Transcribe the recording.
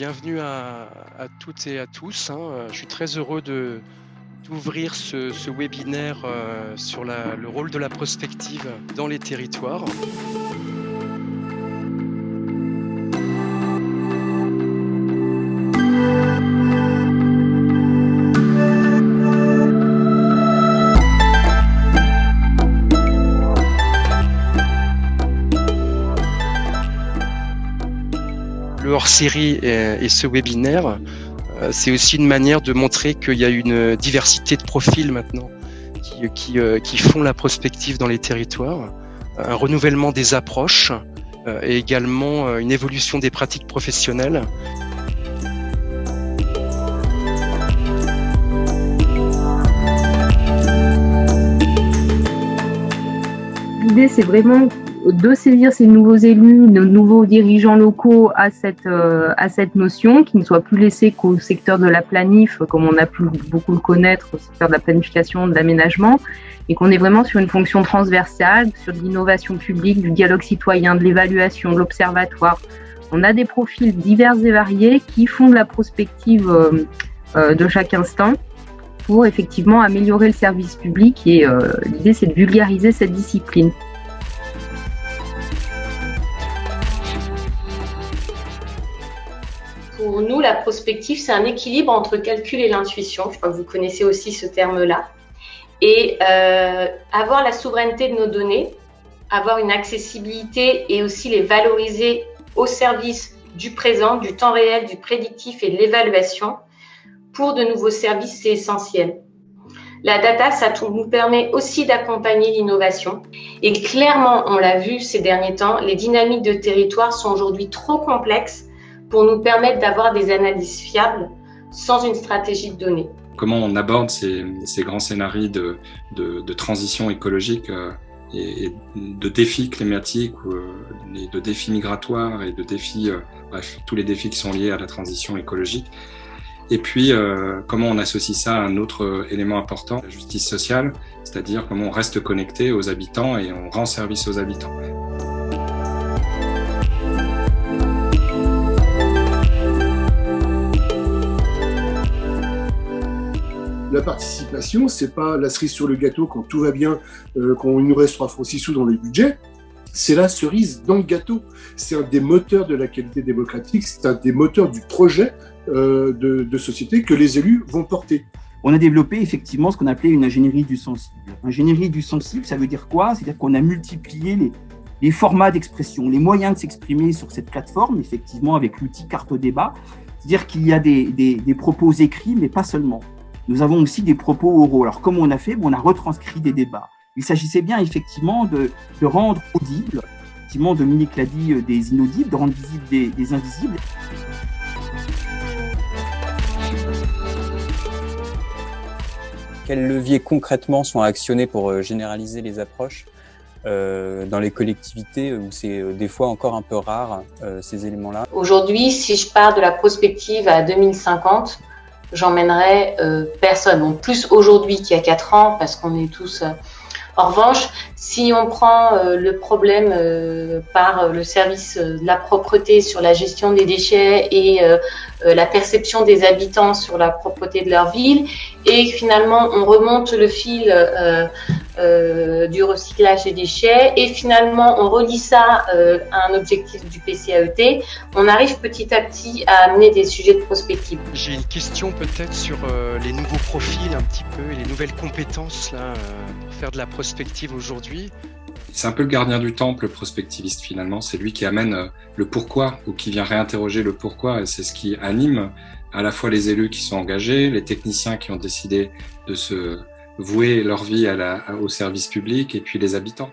bienvenue à toutes et à tous. Je suis très heureux d'ouvrir ce webinaire sur le rôle de la prospective dans les territoires. Le hors-série et ce webinaire, c'est aussi une manière de montrer qu'il y a une diversité de profils maintenant qui font la prospective dans les territoires, un renouvellement des approches et également une évolution des pratiques professionnelles. L'idée, c'est vraiment de saisir ces nouveaux élus, nos nouveaux dirigeants locaux à cette notion, qui ne soit plus laissée qu'au secteur de la planif, comme on a pu beaucoup le connaître, au secteur de la planification, de l'aménagement, et qu'on est vraiment sur une fonction transversale, sur de l'innovation publique, du dialogue citoyen, de l'évaluation, de l'observatoire. On a des profils divers et variés qui font de la prospective de chaque instant pour effectivement améliorer le service public, et l'idée, c'est de vulgariser cette discipline. Pour nous, la prospective, c'est un équilibre entre le calcul et l'intuition. Je crois que vous connaissez aussi ce terme-là. Et avoir la souveraineté de nos données, avoir une accessibilité et aussi les valoriser au service du présent, du temps réel, du prédictif et de l'évaluation. Pour de nouveaux services, c'est essentiel. La data, ça nous permet aussi d'accompagner l'innovation. Et clairement, on l'a vu ces derniers temps, les dynamiques de territoire sont aujourd'hui trop complexes pour nous permettre d'avoir des analyses fiables sans une stratégie de données. Comment on aborde ces grands scénarios de transition écologique et de défis climatiques, de défis migratoires et de défis, bref, tous les défis qui sont liés à la transition écologique. Et puis, comment on associe ça à un autre élément important, la justice sociale, c'est-à-dire comment on reste connecté aux habitants et on rend service aux habitants. La participation, c'est pas la cerise sur le gâteau quand tout va bien, quand il nous reste 3 francs 6 sous dans les budgets. C'est la cerise dans le gâteau. C'est un des moteurs de la qualité démocratique, c'est un des moteurs du projet de société que les élus vont porter. On a développé effectivement ce qu'on appelait une ingénierie du sensible. Ingénierie du sensible, ça veut dire quoi? C'est-à-dire qu'on a multiplié les formats d'expression, les moyens de s'exprimer sur cette plateforme, effectivement avec l'outil carte au débat. C'est-à-dire qu'il y a des propos écrits, mais pas seulement. Nous avons aussi des propos oraux. Alors, comme on a fait, on a retranscrit des débats. Il s'agissait bien, effectivement, de rendre audibles, effectivement, Dominique l'a dit, des inaudibles, de rendre visibles des invisibles. Quels leviers concrètement sont actionnés pour généraliser les approches dans les collectivités où c'est des fois encore un peu rare, ces éléments-là? Aujourd'hui, si je pars de la prospective à 2050, j'emmènerai personne. Donc plus aujourd'hui qu'il y a 4 ans, parce qu'on est tous... En revanche, si on prend le problème par le service de la propreté sur la gestion des déchets et la perception des habitants sur la propreté de leur ville, et finalement on remonte le fil du recyclage des déchets, et finalement on relie ça à un objectif du PCAET, on arrive petit à petit à amener des sujets de prospective. J'ai une question peut-être sur les nouveaux profils un petit peu et les nouvelles compétences là, pour faire de la prospective aujourd'hui. C'est un peu le gardien du temple, le prospectiviste finalement. C'est lui qui amène le pourquoi ou qui vient réinterroger le pourquoi. Et c'est ce qui anime à la fois les élus qui sont engagés, les techniciens qui ont décidé de se vouer leur vie au service public et puis les habitants.